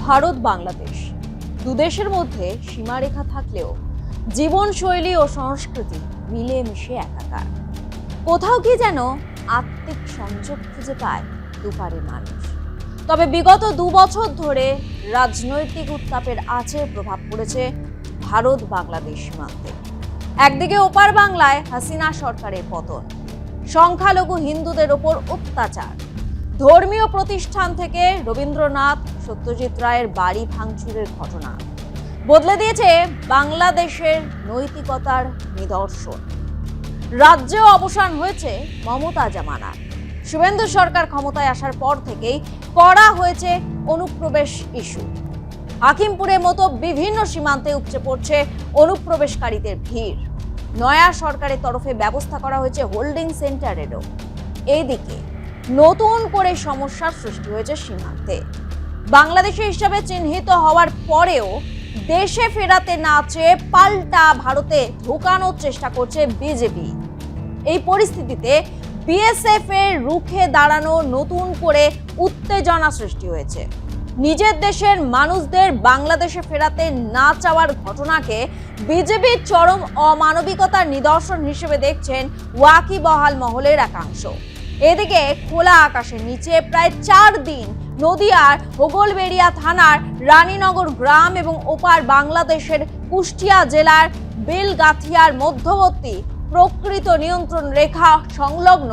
ভারত বাংলাদেশ দুদেশের মধ্যে সীমারেখা থাকলেও জীবনশৈলী ও সংস্কৃতি মিলেমিশে একাকার। কোথাও কি যেন আত্মিক সংযোগ খুঁজে পায় দুপারের মানুষ। তবে বিগত 2 বছর ধরে রাজনৈতিক উত্তাপের আঁচে প্রভাব পড়েছে ভারত বাংলাদেশ সীমান্তে। একদিকে ওপার বাংলায় হাসিনা সরকারের পতন, সংখ্যালঘু হিন্দুদের ওপর অত্যাচার, ধর্মীয় প্রতিষ্ঠান থেকে রবীন্দ্রনাথ সত্যজিৎ রায়ের বাড়ি ভাঙচুরের ঘটনা বদলে দিয়েছে বাংলাদেশের নৈতিকতার নিদর্শন। রাজ্যে অবসান হয়েছে মমতা জামানার। শুভেন্দু সরকার ক্ষমতায় আসার পর থেকেই করা হয়েছে অনুপ্রবেশ ইস্যু। হাকিমপুরের মতো বিভিন্ন সীমান্তে উপচে পড়ছে অনুপ্রবেশকারীদের ভিড়। নয়া সরকারের তরফে ব্যবস্থা করা হয়েছে হোল্ডিং সেন্টারেরও। এইদিকে নতুন করে সমস্যার সৃষ্টি হয়েছে সীমান্তে। বাংলাদেশি হিসাবে চিহ্নিত হওয়ার পরেও দেশে ফেরাতে না চেয়ে পাল্টা ভারতে ঢোকানোর চেষ্টা করছে বিজেপি। এই পরিস্থিতিতে বিএসএফ এর রুখে দাঁড়ানো নতুন করে উত্তেজনা সৃষ্টি হয়েছে। নিজের দেশের মানুষদের বাংলাদেশে ফেরাতে না চাওয়ার ঘটনাকে বিজেপির চরম অমানবিকতার নিদর্শন হিসেবে দেখছেন ওয়াকিবহাল মহলের একাংশ। এদিকে খোলা আকাশের নিচে প্রায় 4 দিন নদিয়ার হোগলবেড়িয়া থানার রানীনগর গ্রাম এবং ওপার বাংলাদেশের কুষ্টিয়া জেলার বেলগাথিয়ার মধ্যবর্তী প্রকৃত নিয়ন্ত্রণ রেখা সংলগ্ন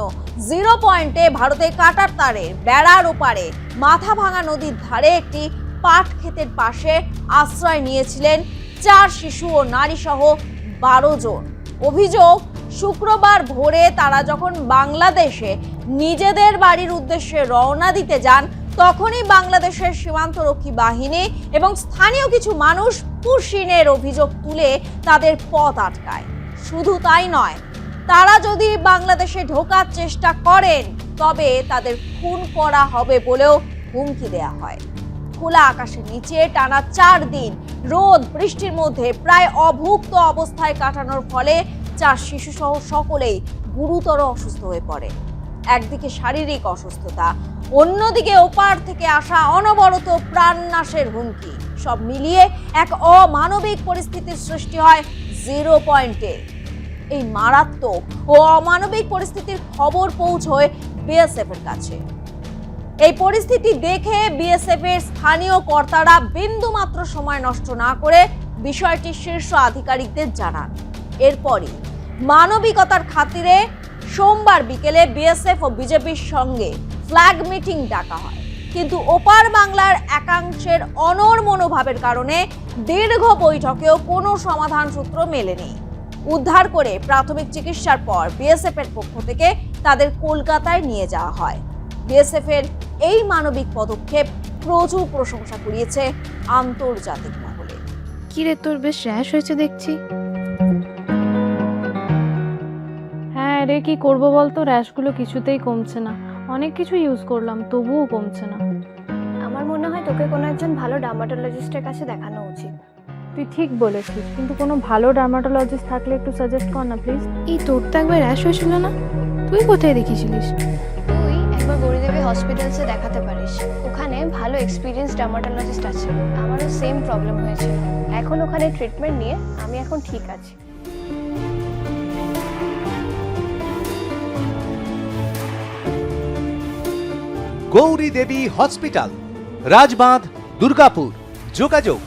0 পয়েন্টে ভারতের কাটার তারের বেড়ার ওপারে মাথাভাঙা নদীর ধারে একটি পাট ক্ষেতের পাশে আশ্রয় নিয়েছিলেন 4 শিশু ও নারী সহ 12 জন। অভিযোগ, শুক্রবার ভোরে তারা যখন বাংলাদেশে নিজেদের বাড়ির উদ্দেশ্যে রওনা দিতে যান, তখনই বাংলাদেশের সীমান্তরক্ষী বাহিনী এবং স্থানীয় কিছু মানুষ পুশিনের অভিযোগ তুলে তাদের পথ আটকায়। শুধু তাই নয়, তারা যদি বাংলাদেশে ঢোকার চেষ্টা করেন তবে তাদের খুন করা হবে বলেও হুমকি দেয়া হয়। খোলা আকাশের নিচে টানা 4 দিন রোদ বৃষ্টির মধ্যে প্রায় অভুক্ত অবস্থায় কাটানোর ফলে 4 শিশু সহ সকলেই গুরুতর অসুস্থ হয়ে পড়ে। একদিকে শারীরিক অসুস্থতা, অন্যদিকে ওপার থেকে আসা অনবরত প্রাণনাশের হুমকি, সব মিলিয়ে এক অমানবিক পরিস্থিতির সৃষ্টি হয় 0 পয়েন্টে। এই মারাত্মক ও অমানবিক পরিস্থিতির খবর পৌঁছয় বিএসএফ এর কাছে। এই পরিস্থিতি দেখে বিএসএফ এর স্থানীয় কর্তারা বিন্দুমাত্র সময় নষ্ট না করে বিষয়টি শীর্ষ আধিকারিকদের জানান। এরপরই মানবিকতার খাতিরে সোমবার বিকেলে বিএসএফ ও বিজেপির সঙ্গে ফ্ল্যাগ মিটিং ডাকা হয়। কিন্তু ওপার বাংলার একাংশের অনড় মনোভাবের কারণে দীর্ঘ বৈঠকেও কোনো সমাধান সূত্র মেলেনি। উদ্ধার করে প্রাথমিক চিকিৎসার পর বিএসএফ এর পক্ষ থেকে তাদের কলকাতায় নিয়ে যাওয়া হয়। বিএসএফ এর এই মানবিক পদক্ষেপ প্রচুর প্রশংসা কুড়িয়েছে আন্তর্জাতিক মহলে। কি রে, তোর বেশ র্যাশ হয়েছে দেখছি। হ্যাঁ রে, কি করবো বলতো, র্যাশগুলো কিছুতেই কমছে না। অনেক কিছু ইউজ করলাম তবুও কমছে না। আমার মনে হয় তোকে কোনো একজন ভালো ডার্মাটোলজিস্টের কাছে দেখানো উচিত। তুই ঠিক বলেছিস, কিন্তু কোনো ভালো ডার্মাটোলজিস্ট থাকলে একটু সাজেস্ট কর না প্লিজ। এই তোর তো একবার র্যাশ হয়েছিল না? তুই কোথায় দেখিয়েছিলিস? তুই একবার গৌরীদেবী হসপিটালসে দেখাতে পারিস, ওখানে ভালো এক্সপিরিয়েন্স ডার্মাটোলজিস্ট আছে। আমারও সেম প্রবলেম হয়েছিল, এখন ওখানে ট্রিটমেন্ট নিয়ে আমি এখন ঠিক আছি। গৌরী দেবী হসপিটাল, রাজবাঁধ, দুর্গাপুর। যোগাযোগ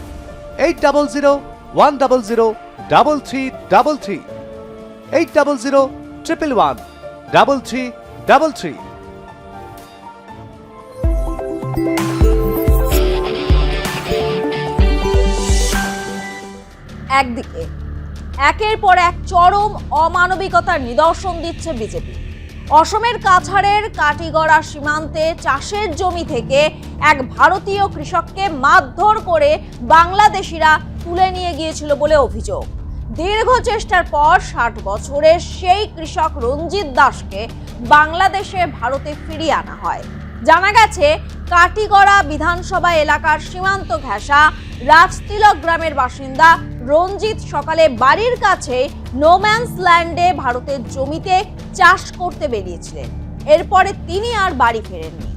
8001003333, 8001113333। একদিকে একের পর এক চরম অমানবিকতার নিদর্শন দিচ্ছে বিজেপি। অসমের কাছাড়ের কাটিগড়া সীমান্তে চাষের জমি থেকে এক ভারতীয় কৃষককে মারধর করে বাংলাদেশিরা তুলে নিয়ে গিয়েছিল বলে অভিযোগ। দীর্ঘ চেষ্টার পর 60 বছরের সেই কৃষক রঞ্জিত দাসকে বাংলাদেশে ভারতে ফিরিয়ে আনা হয়। জানা গেছে, কাটিগড়া বিধানসভা এলাকার সীমান্ত ঘেঁষা রাজতিলক গ্রামের বাসিন্দা রঞ্জিত সকালে বাড়ির কাছে নোম্যান্স ল্যান্ডে ভারতের জমিতে চাষ করতে বেরিয়েছিলেন। এরপরে তিনি আর বাড়ি ফেরেননি।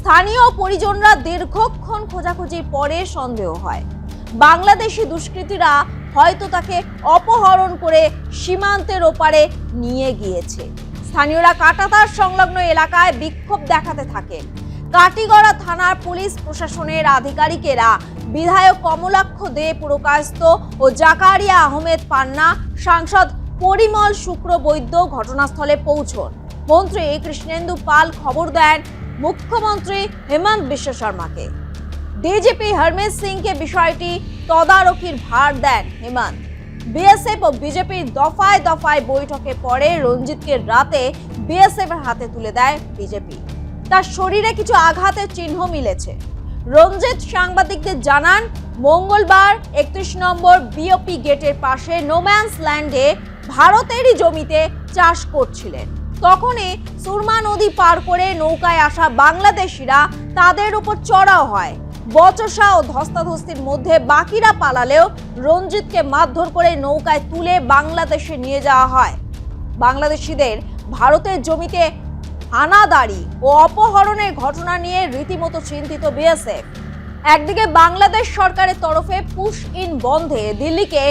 স্থানীয় পরিজনরা দীর্ঘক্ষণ খোঁজাখুঁজির পরে সন্দেহ হয় বাংলাদেশি দুষ্কৃতীরা হয়তো তাকে অপহরণ করে সীমান্তের ওপারে নিয়ে গিয়েছে। স্থানীয়রা কাঁটাতার সংলগ্ন এলাকায় বিক্ষোভ দেখাতে থাকে। কাটিগড়া থানার পুলিশ প্রশাসনের আধিকারিকেরা বিধায়ক কমলাক্ষ দে পুরকায়স্থ ও জাকারিয়া আহমেদ পান্না, সাংসদ পরিমল শুক্রবৈদ্য ঘটনাস্থলে পৌঁছন। মন্ত্রী কৃষ্ণেন্দু পাল খবর দেন মুখ্যমন্ত্রী হেমন্ত বিশ্ব শর্মাকে। ডিজিপি হরমিত সিংকে বিষয়টি তদারকির ভার দেন হেমন্ত। বিএসএফ ও বিজেপির দফায় দফায় বৈঠকের পরে রঞ্জিতকে রাতে বিএসএফ এর হাতে তুলে দেয় বিজেপি। তার শরীরে কিছু আঘাতের চিহ্ন মিলেছে। রঞ্জিত সাংবাদিকদের জানান, মঙ্গলবার 31 নম্বর বিওপি গেটের পাশে নোম্যান্স ল্যান্ডে ভারতেরই জমিতে চাষ করছিলেন। তখনই সুরমা নদী পার করে নৌকায় আসা বাংলাদেশিরা তাদের উপর চড়াও হয়। বচসা ও ধস্তাধস্তির মধ্যে বাকিরা পালালেও রঞ্জিতকে মারধর করে নৌকায় তুলে বাংলাদেশে নিয়ে যাওয়া হয়। বাংলাদেশিদের ভারতের জমিতে হানাদারি ও অপহরণের ঘটনা নিয়ে রীতিমতো চিন্তিত বিএসএফ। একদিকে বাংলাদেশ সরকারের তরফে পুশ ইন বন্ধে দিল্লিকে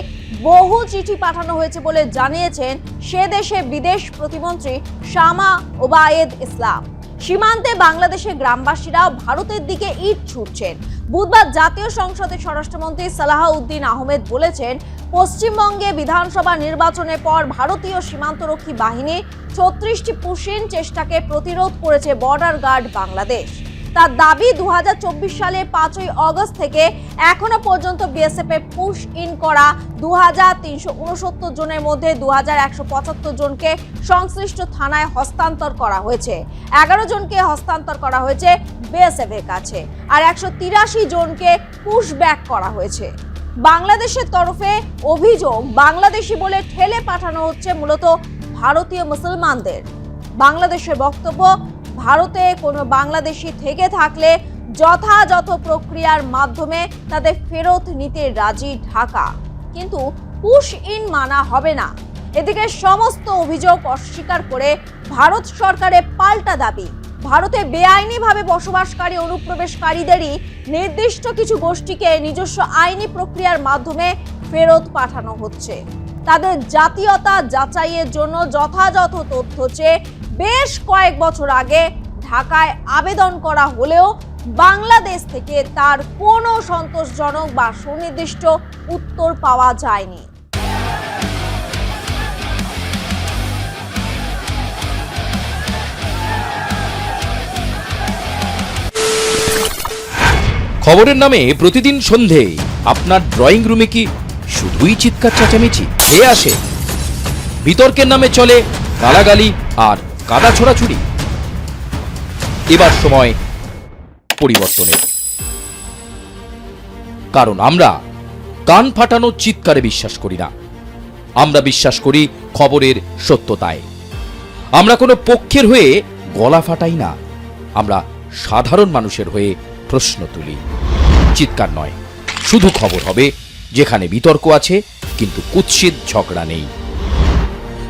বহু চিঠি পাঠানো হয়েছে বলে জানিয়েছেন সে দেশে বিদেশ প্রতিমন্ত্রী শামা ওবায়েদ ইসলাম। সীমান্তে বাংলাদেশের গ্রামবাসীরা ভারতের দিকে ইট ছুটছেন। বুধবার জাতীয় সংসদের স্বরাষ্ট্রমন্ত্রী সালাহউদ্দিন আহমেদ বলেছেন, পশ্চিমবঙ্গে বিধানসভা নির্বাচনের পর ভারতীয় সীমান্তরক্ষী বাহিনী 36টি পুশিন চেষ্টাকে প্রতিরোধ করেছে বর্ডার গার্ড বাংলাদেশ। তার দাবি 2024 সালের 5ই আগস্ট থেকে এখনো পর্যন্ত বিএসএফ এর পুশ ইন করা 2369 জনের মধ্যে 2175 জনকে সংশ্লিষ্ট থানায় হস্তান্তর করা হয়েছে। 11 জনকে হস্তান্তর করা হয়েছে বিএসএফ এর কাছে, আর 183 জনকে পুশ ব্যাক করা হয়েছে। বাংলাদেশের তরফে অভিযোগ, বাংলাদেশি বলে ঠেলে পাঠানো হচ্ছে মূলত ভারতীয় মুসলমানদের। বাংলাদেশের বক্তব্য, ভারতে কোনো বাংলাদেশি থেকে থাকলে যথাযথ প্রক্রিয়ার মাধ্যমে তাদের ফেরত নিতে রাজি ঢাকা, কিন্তু পুশ ইন মানা হবে না। এদিকে সমস্ত অভিযোগ অস্বীকার করে ভারত সরকারের পাল্টা দাবি, ভারতে বেআইনিভাবে বসবাসকারী অনুপ্রবেশকারীদেরই নির্দিষ্ট কিছু গোষ্ঠীকে নিজস্ব আইনি প্রক্রিয়ার মাধ্যমে ফেরত পাঠানো হচ্ছে। তাদের জাতীয়তা যাচাইয়ের জন্য যথাযথ তথ্য চেয়ে বেশ কয়েক বছর আগে ঢাকায় আবেদন করা হলেও বাংলাদেশ থেকে তার কোনো সন্তোষজনক বা সুনির্দিষ্ট উত্তর পাওয়া যায়নি। খবরের নামে প্রতিদিন সন্ধে আপনার ড্রয়িং রুমে কি শুধুই চিৎকার চেঁচামেচি খেয়ে আসে? বিতর্কের নামে চলে গালাগালি আর কাদা ছোড়াছুড়ি। এবার সময় পরিবর্তনের, কারণ আমরা কান ফাটানো চিৎকারে বিশ্বাস করি না। আমরা বিশ্বাস করি খবরের সত্যতায়। আমরা কোনো পক্ষের হয়ে গলা ফাটাই না, আমরা সাধারণ মানুষের হয়ে প্রশ্ন তুলি। চিৎকার নয়, শুধু খবর হবে যেখানে বিতর্ক আছে কিন্তু কুৎসিত ঝগড়া নেই।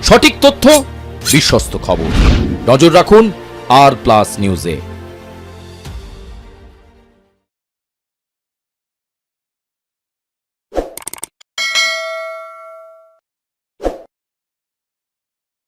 সঠিক তথ্য, বিশ্বস্ত খবর। নজর রাখুন আর প্লাস নিউজে।